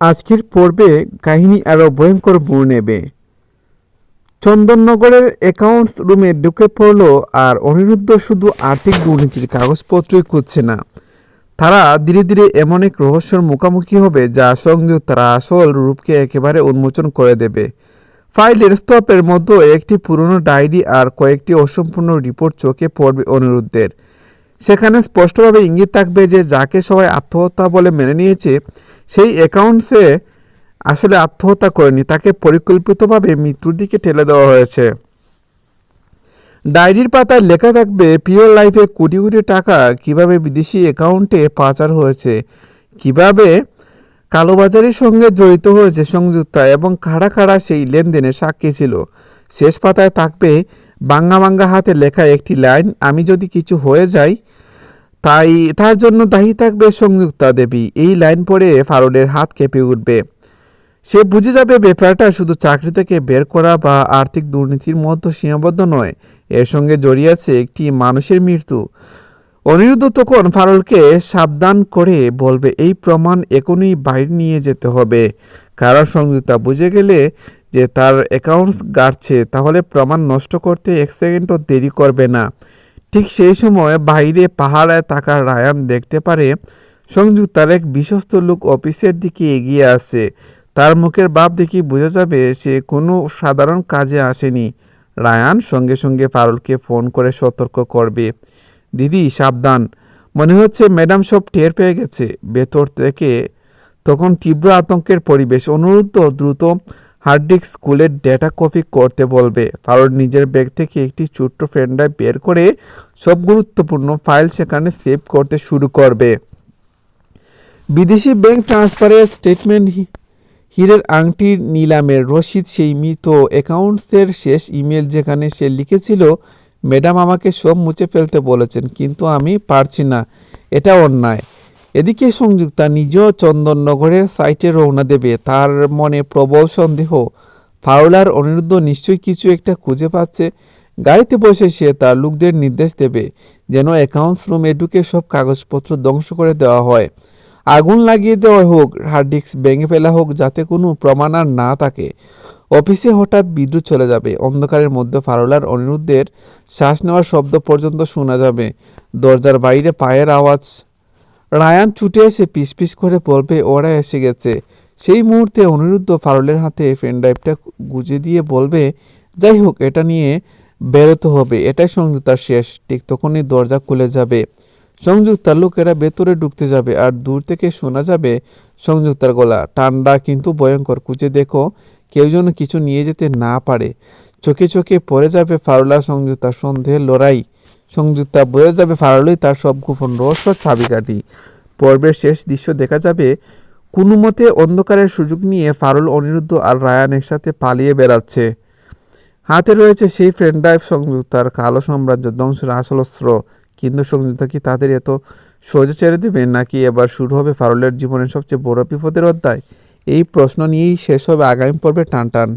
আজকের পর্বে কাহিনী আরও ভয়ঙ্কর মোড় নেবে। চন্দননগরের অ্যাকাউন্টস রুমে ঢুকে পড়ল, আর অনিরুদ্ধ শুধু আর্থিক দুর্নীতির কাগজপত্রই খুঁজছে না, তারা ধীরে ধীরে এমন এক রহস্যের মুখোমুখি হবে যা সংযুক্তার আসল রূপকে একেবারে উন্মোচন করে দেবে। ফাইলের স্তূপের মধ্যে একটি পুরনো ডায়েরি আর কয়েকটি অসম্পূর্ণ রিপোর্ট চোখে পড়বে অনিরুদ্ধের। সেখানে স্পষ্টভাবে ইঙ্গিত থাকবে যে যাকে সবাই আত্মহত্যা বলে মেনে নিয়েছে, সেই অ্যাকাউন্টসে আসলে আত্মহত্যা করেনি, তাকে পরিকল্পিতভাবে মৃত্যুর দিকে ঠেলে দেওয়া হয়েছে। ডায়েরির পাতায় লেখা থাকবে পিওর লাইফের কোটি কোটি টাকা কিভাবে বিদেশি অ্যাকাউন্টে পাচার হয়েছে, কিভাবে কালোবাজারির সঙ্গে জড়িত হয়েছে সংযুক্তা, এবং কারা কারা সেই লেনদেনের সাক্ষী ছিল। শেষ পাতায় থাকবে বাঙ্গা বাঙ্গা হাতে লেখা একটি লাইন, আমি যদি কিছু হয়ে যাই তার জন্য দায়ী থাকবে সংযুক্তা দেবী। এই লাইন পড়ে ফারুলের হাত কেঁপে উঠবে। সে বুঝে যাবে ব্যাপারটা শুধু চাকরি থেকে বের করা বা আর্থিক দুর্নীতির মধ্যে সীমাবদ্ধ নয়, এর সঙ্গে জড়িয়ে আছে একটি মানুষের মৃত্যু। অনিরুদ্ধ তখন ফারুলকে সাবধান করে বলবে, এই প্রমাণ এখনই বাইরে নিয়ে যেতে হবে, কারণ সংযুক্তা বুঝে গেলে যে তার অ্যাকাউন্টস গাড়ছে, তাহলে প্রমাণ নষ্ট করতে এক সেকেন্ডও দেরি করবে না। ঠিক সেই সময় বাইরে পাহাড়ে থাকা রায়ান দেখতে পারে সংযুক্তার এক বিশ্বস্ত লোক অফিসের দিকে এগিয়ে আসছে। তার মুখের ভাব দেখে বোঝা যাবে সে কোনো সাধারণ কাজে আসেনি। রায়ান সঙ্গে সঙ্গে ফারুলকে ফোন করে সতর্ক করবে, দিদি সাবধান, মনে হচ্ছে ম্যাডাম সব টের পেয়ে গেছে। ভেতর থেকে তখন তীব্র আতঙ্কের পরিবেশ। অনিরুদ্ধ দ্রুত হার্ড ডিস্ক স্কুলের ডেটা কপি করতে বলবে। ফারুল নিজের ব্যাগ থেকে একটি ছোট্ট পেন ড্রাইভ বের করে সব গুরুত্বপূর্ণ ফাইল সেখানে সেভ করতে শুরু করবে। বিদেশি ব্যাংক ট্রান্সফারের স্টেটমেন্ট, হীরের আংটির নিলামের রসিদ, সেই মৃত অ্যাকাউন্টসের শেষ ইমেল যেখানে সে লিখেছিল, ম্যাডাম আমাকে সব মুছে ফেলতে বলেছেন কিন্তু আমি পারছি না, এটা অন্যায়। এদিকে সংযুক্তা নিজেও চন্দননগরের সাইটে রওনা দেবে। তার মনে প্রবল সন্দেহ, ফারুল আর অনিরুদ্ধ নিশ্চয়ই কিছু একটা খুঁজে পাচ্ছে। গাড়িতে বসে সে তার লোকদের নির্দেশ দেবে যেন অ্যাকাউন্টস রুমে ঢুকে সব কাগজপত্র ধ্বংস করে দেওয়া হয়, আগুন লাগিয়ে দেওয়া হোক, হার্ড ডিস্ক ভেঙে ফেলা হোক, যাতে কোনো প্রমাণ আর না থাকে। অফিসে হঠাৎ বিদ্যুৎ চলে যাবে। অন্ধকারের মধ্যে ফারুল আর অনিরুদ্ধের শ্বাস নেওয়ার শব্দ পর্যন্ত শোনা যাবে। দরজার বাইরে পায়ের আওয়াজ। রায়ান ছুটে এসে পিস পিস করে বলবে, ওরা এসে গেছে। সেই মুহূর্তে অনিরুদ্ধ ফারুলের হাতে পেন ড্রাইভটা গুজে দিয়ে বলবে, যাই হোক, এটা নিয়ে বেরোতে হবে, এটাই সংযুক্তার শেষ। ঠিক তখনই দরজা খুলে যাবে। সংযুক্তার লোকেরা ভেতরে ঢুকতে যাবে, আর দূর থেকে শোনা যাবে সংযুক্তার গলা, ঠান্ডা কিন্তু ভয়ঙ্কর, খুঁজে দেখো কেউ যেন কিছু নিয়ে যেতে না পারে। চোখে চোখে পড়ে যাবে ফারুল আর সংযুক্তার সন্দেহের লড়াই। সংযুক্তা বোঝা যাবে ফারুলই তার সব গোপন রহস্য চাবিকাঠি। পর্বের শেষ দৃশ্য দেখা যাবে, কোনো মতে অন্ধকারের সুযোগ নিয়ে ফারুল, অনিরুদ্ধ আর রায়ান একসাথে পালিয়ে বেড়াচ্ছে। হাতে রয়েছে সেই পেন ড্রাইভ, সংযুক্তার কালো সাম্রাজ্য ধ্বংসের আসল অস্ত্র। কিন্তু সংযুক্তা কি তাদের এত সহজে ছেড়ে দেবে, নাকি এবার শুরু হবে ফারুলের জীবনের সবচেয়ে বড় বিপদের অধ্যায়? এই প্রশ্ন নিয়েই শেষ হবে আগামী পর্বে টানটান।